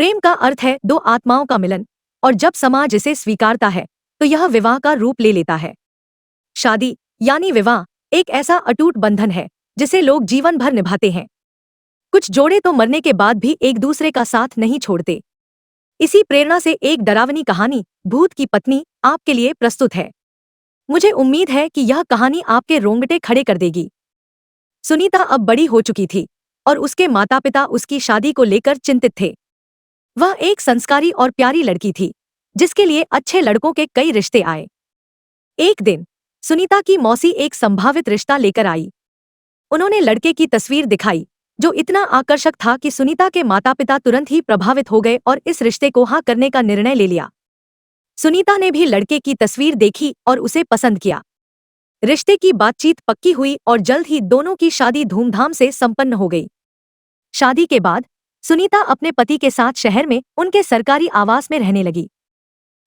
प्रेम का अर्थ है दो आत्माओं का मिलन, और जब समाज इसे स्वीकारता है तो यह विवाह का रूप ले लेता है। शादी यानी विवाह एक ऐसा अटूट बंधन है जिसे लोग जीवन भर निभाते हैं। कुछ जोड़े तो मरने के बाद भी एक दूसरे का साथ नहीं छोड़ते। इसी प्रेरणा से एक डरावनी कहानी भूत की पत्नी आपके लिए प्रस्तुत है। मुझे उम्मीद है कि यह कहानी आपके रोंगटे खड़े कर देगी। सुनीता अब बड़ी हो चुकी थी और उसके माता पिता उसकी शादी को लेकर चिंतित थे। वह एक संस्कारी और प्यारी लड़की थी जिसके लिए अच्छे लड़कों के कई रिश्ते आए। एक दिन सुनीता की मौसी एक संभावित रिश्ता लेकर आई। उन्होंने लड़के की तस्वीर दिखाई जो इतना आकर्षक था कि सुनीता के माता पिता तुरंत ही प्रभावित हो गए और इस रिश्ते को हाँ करने का निर्णय ले लिया। सुनीता ने भी लड़के की तस्वीर देखी और उसे पसंद किया। रिश्ते की बातचीत पक्की हुई और जल्द ही दोनों की शादी धूमधाम से संपन्न हो गई। शादी के बाद सुनीता अपने पति के साथ शहर में उनके सरकारी आवास में रहने लगी।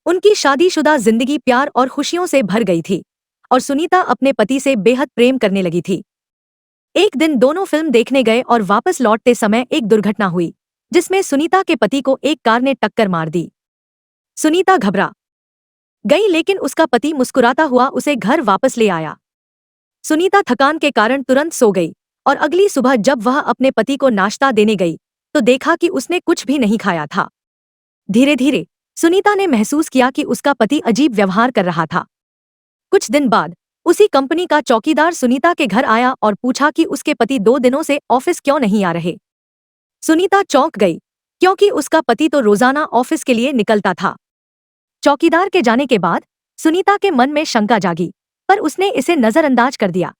उनकी शादीशुदा जिंदगी प्यार और खुशियों से भर गई थी और सुनीता अपने पति से बेहद प्रेम करने लगी थी। एक दिन दोनों फिल्म देखने गए और वापस लौटते समय एक दुर्घटना हुई जिसमें सुनीता के पति को एक कार ने टक्कर मार दी। सुनीता घबरा गई लेकिन उसका पति मुस्कुराता हुआ उसे घर वापस ले आया। सुनीता थकान के कारण तुरंत सो गई और अगली सुबह जब वह अपने पति को नाश्ता देने गई तो देखा कि उसने कुछ भी नहीं खाया था। धीरे धीरे सुनीता ने महसूस किया कि उसका पति अजीब व्यवहार कर रहा था। कुछ दिन बाद उसी कंपनी का चौकीदार सुनीता के घर आया और पूछा कि उसके पति 2 दिनों से ऑफिस क्यों नहीं आ रहे। सुनीता चौंक गई क्योंकि उसका पति तो रोजाना ऑफिस के लिए निकलता था। चौकीदार के जाने के बाद सुनीता के मन में शंका जागी, पर उसने इसे नजरअंदाज कर दिया।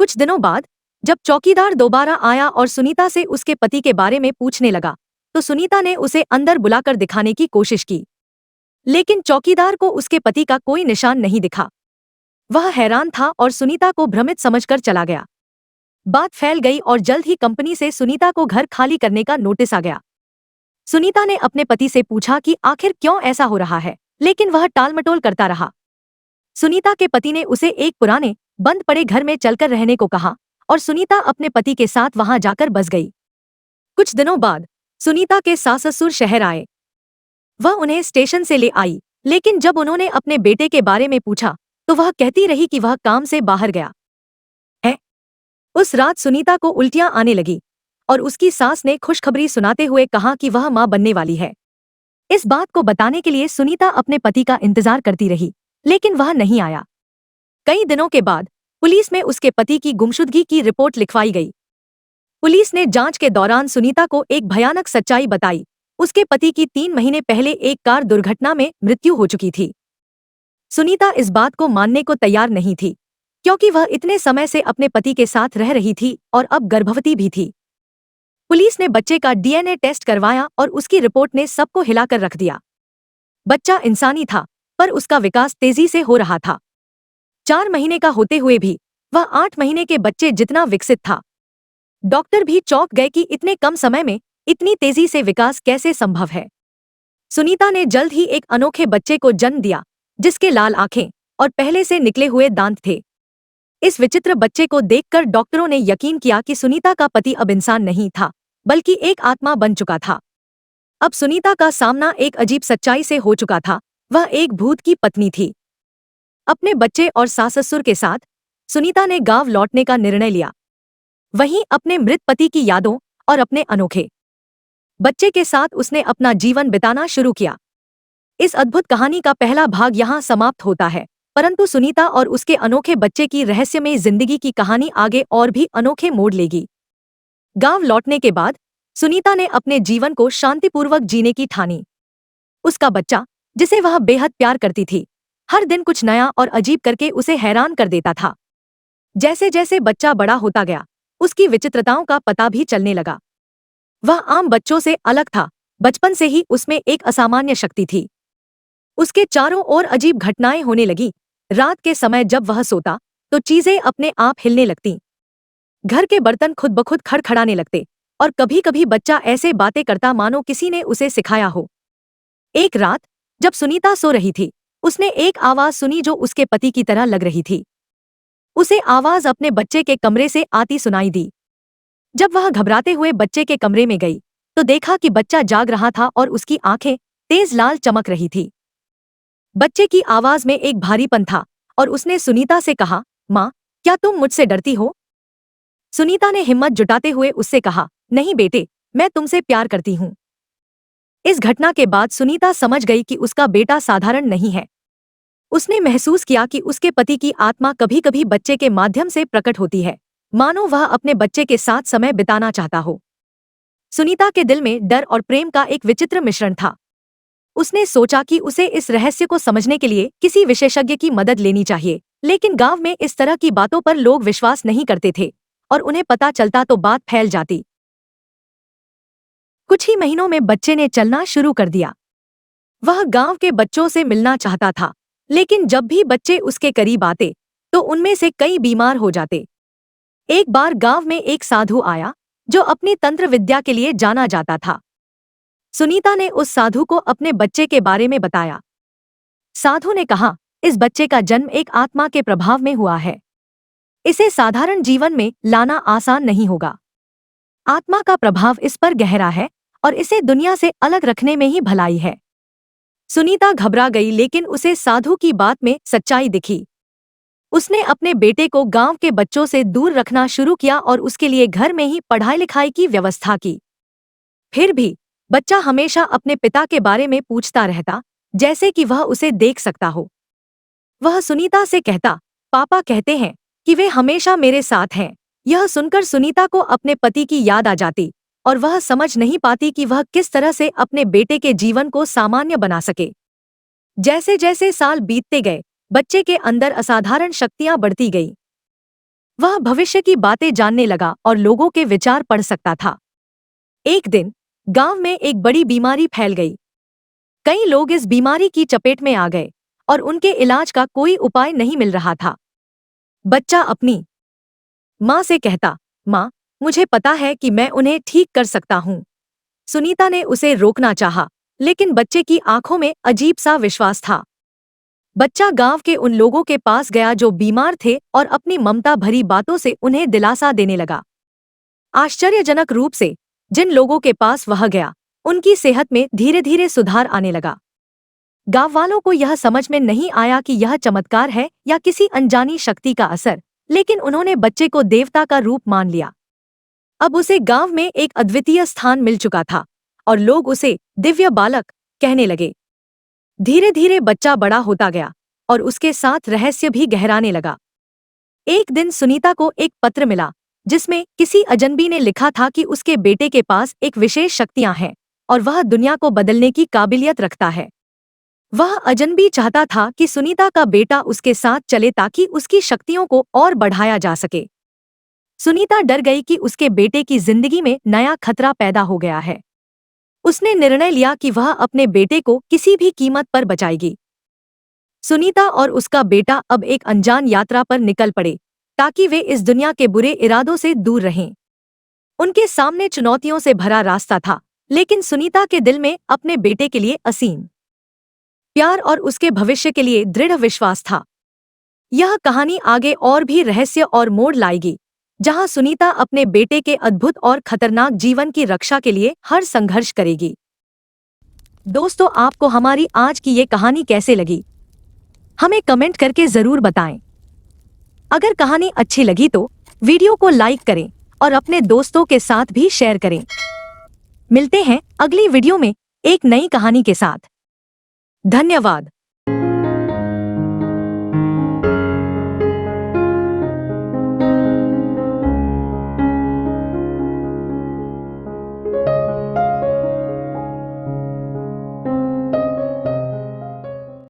कुछ दिनों बाद जब चौकीदार दोबारा आया और सुनीता से उसके पति के बारे में पूछने लगा तो सुनीता ने उसे अंदर बुलाकर दिखाने की कोशिश की, लेकिन चौकीदार को उसके पति का कोई निशान नहीं दिखा। वह हैरान था और सुनीता को भ्रमित समझकर चला गया। बात फैल गई और जल्द ही कंपनी से सुनीता को घर खाली करने का नोटिस आ गया। सुनीता ने अपने पति से पूछा कि आखिर क्यों ऐसा हो रहा है, लेकिन वह टालमटोल करता रहा। सुनीता के पति ने उसे एक पुराने बंद पड़े घर में चलकर रहने को कहा और सुनीता अपने पति के साथ वहां जाकर बस गई। कुछ दिनों बाद सुनीता के सास ससुर शहर आए। वह उन्हें स्टेशन से ले आई, लेकिन जब उन्होंने अपने बेटे के बारे में पूछा तो वह कहती रही कि वह काम से बाहर गया है। उस रात सुनीता को उल्टियां आने लगी और उसकी सास ने खुशखबरी सुनाते हुए कहा कि वह मां बनने वाली है। इस बात को बताने के लिए सुनीता अपने पति का इंतजार करती रही, लेकिन वह नहीं आया। कई दिनों के बाद पुलिस में उसके पति की गुमशुदगी की रिपोर्ट लिखवाई गई। पुलिस ने जांच के दौरान सुनीता को एक भयानक सच्चाई बताई। उसके पति की 3 महीने पहले एक कार दुर्घटना में मृत्यु हो चुकी थी। सुनीता इस बात को मानने को तैयार नहीं थी क्योंकि वह इतने समय से अपने पति के साथ रह रही थी और अब गर्भवती भी थी। पुलिस ने बच्चे का डीएनए टेस्ट करवाया और उसकी रिपोर्ट ने सबको हिलाकर रख दिया। बच्चा इंसानी था, पर उसका विकास तेजी से हो रहा था। 4 महीने का होते हुए भी वह 8 महीने के बच्चे जितना विकसित था। डॉक्टर भी चौंक गए कि इतने कम समय में इतनी तेजी से विकास कैसे संभव है। सुनीता ने जल्द ही एक अनोखे बच्चे को जन्म दिया जिसके लाल आंखें और पहले से निकले हुए दांत थे। इस विचित्र बच्चे को देखकर डॉक्टरों ने यकीन किया कि सुनीता का पति अब इंसान नहीं था, बल्कि एक आत्मा बन चुका था। अब सुनीता का सामना एक अजीब सच्चाई से हो चुका था। वह एक भूत की पत्नी थी। अपने बच्चे और सास ससुर के साथ सुनीता ने गांव लौटने का निर्णय लिया। वहीं अपने मृत पति की यादों और अपने अनोखे बच्चे के साथ उसने अपना जीवन बिताना शुरू किया। इस अद्भुत कहानी का पहला भाग यहाँ समाप्त होता है, परंतु सुनीता और उसके अनोखे बच्चे की रहस्यमयी जिंदगी की कहानी आगे और भी अनोखे मोड़ लेगी। गांव लौटने के बाद सुनीता ने अपने जीवन को शांतिपूर्वक जीने की ठानी। उसका बच्चा, जिसे वह बेहद प्यार करती थी, हर दिन कुछ नया और अजीब करके उसे हैरान कर देता था। जैसे जैसे बच्चा बड़ा होता गया, उसकी विचित्रताओं का पता भी चलने लगा। वह आम बच्चों से अलग था। बचपन से ही उसमें एक असामान्य शक्ति थी। उसके चारों ओर अजीब घटनाएं होने लगी। रात के समय जब वह सोता तो चीजें अपने आप हिलने लगतीं। घर के बर्तन खुद ब खुद खड़खड़ाने लगते और कभी कभी बच्चा ऐसे बातें करता मानो किसी ने उसे सिखाया हो। एक रात जब सुनीता सो रही थी, उसने एक आवाज सुनी जो उसके पति की तरह लग रही थी। उसे आवाज अपने बच्चे के कमरे से आती सुनाई दी। जब वह घबराते हुए बच्चे के कमरे में गई तो देखा कि बच्चा जाग रहा था और उसकी आंखें तेज लाल चमक रही थी। बच्चे की आवाज में एक भारीपन था और उसने सुनीता से कहा, माँ, क्या तुम मुझसे डरती हो? सुनीता ने हिम्मत जुटाते हुए उससे कहा, नहीं बेटे, मैं तुमसे प्यार करती हूँ। इस घटना के बाद सुनीता समझ गई कि उसका बेटा साधारण नहीं है। उसने महसूस किया कि उसके पति की आत्मा कभी कभी बच्चे के माध्यम से प्रकट होती है, मानो वह अपने बच्चे के साथ समय बिताना चाहता हो। सुनीता के दिल में डर और प्रेम का एक विचित्र मिश्रण था। उसने सोचा कि उसे इस रहस्य को समझने के लिए किसी विशेषज्ञ की मदद लेनी चाहिए, लेकिन गांव में इस तरह की बातों पर लोग विश्वास नहीं करते थे और उन्हें पता चलता तो बात फैल जाती। कुछ ही महीनों में बच्चे ने चलना शुरू कर दिया। वह गांव के बच्चों से मिलना चाहता था, लेकिन जब भी बच्चे उसके करीब आते तो उनमें से कई बीमार हो जाते। एक बार गांव में एक साधु आया जो अपनी तंत्र विद्या के लिए जाना जाता था। सुनीता ने उस साधु को अपने बच्चे के बारे में बताया। साधु ने कहा, इस बच्चे का जन्म एक आत्मा के प्रभाव में हुआ है। इसे साधारण जीवन में लाना आसान नहीं होगा। आत्मा का प्रभाव इस पर गहरा है और इसे दुनिया से अलग रखने में ही भलाई है। सुनीता घबरा गई, लेकिन उसे साधु की बात में सच्चाई दिखी। उसने अपने बेटे को गांव के बच्चों से दूर रखना शुरू किया और उसके लिए घर में ही पढ़ाई लिखाई की व्यवस्था की। फिर भी बच्चा हमेशा अपने पिता के बारे में पूछता रहता, जैसे कि वह उसे देख सकता हो। वह सुनीता से कहता, पापा कहते हैं कि वे हमेशा मेरे साथ हैं। यह सुनकर सुनीता को अपने पति की याद आ जाती और वह समझ नहीं पाती कि वह किस तरह से अपने बेटे के जीवन को सामान्य बना सके। जैसे जैसे साल बीतते गए, बच्चे के अंदर असाधारण शक्तियां बढ़ती गईं। वह भविष्य की बातें जानने लगा और लोगों के विचार पढ़ सकता था। एक दिन गांव में एक बड़ी बीमारी फैल गई। कई लोग इस बीमारी की चपेट में आ गए और उनके इलाज का कोई उपाय नहीं मिल रहा था। बच्चा अपनी माँ से कहता, माँ, मुझे पता है कि मैं उन्हें ठीक कर सकता हूँ। सुनीता ने उसे रोकना चाहा, लेकिन बच्चे की आंखों में अजीब सा विश्वास था। बच्चा गांव के उन लोगों के पास गया जो बीमार थे और अपनी ममता भरी बातों से उन्हें दिलासा देने लगा। आश्चर्यजनक रूप से जिन लोगों के पास वह गया, उनकी सेहत में धीरे धीरे सुधार आने लगा। गांव वालों को यह समझ में नहीं आया कि यह चमत्कार है या किसी अनजानी शक्ति का असर, लेकिन उन्होंने बच्चे को देवता का रूप मान लिया। अब उसे गांव में एक अद्वितीय स्थान मिल चुका था और लोग उसे दिव्य बालक कहने लगे। धीरे धीरे बच्चा बड़ा होता गया और उसके साथ रहस्य भी गहराने लगा। एक दिन सुनीता को एक पत्र मिला जिसमें किसी अजनबी ने लिखा था कि उसके बेटे के पास एक विशेष शक्तियां हैं और वह दुनिया को बदलने की काबिलियत रखता है। वह अजनबी चाहता था कि सुनीता का बेटा उसके साथ चले ताकि उसकी शक्तियों को और बढ़ाया जा सके। सुनीता डर गई कि उसके बेटे की जिंदगी में नया खतरा पैदा हो गया है। उसने निर्णय लिया कि वह अपने बेटे को किसी भी कीमत पर बचाएगी। सुनीता और उसका बेटा अब एक अनजान यात्रा पर निकल पड़े ताकि वे इस दुनिया के बुरे इरादों से दूर रहें। उनके सामने चुनौतियों से भरा रास्ता था, लेकिन सुनीता के दिल में अपने बेटे के लिए असीम प्यार और उसके भविष्य के लिए दृढ़ विश्वास था। यह कहानी आगे और भी रहस्य और मोड़ लाएगी, जहां सुनीता अपने बेटे के अद्भुत और खतरनाक जीवन की रक्षा के लिए हर संघर्ष करेगी। दोस्तों, आपको हमारी आज की ये कहानी कैसे लगी, हमें कमेंट करके जरूर बताएं। अगर कहानी अच्छी लगी तो वीडियो को लाइक करें और अपने दोस्तों के साथ भी शेयर करें। मिलते हैं अगली वीडियो में एक नई कहानी के साथ। धन्यवाद।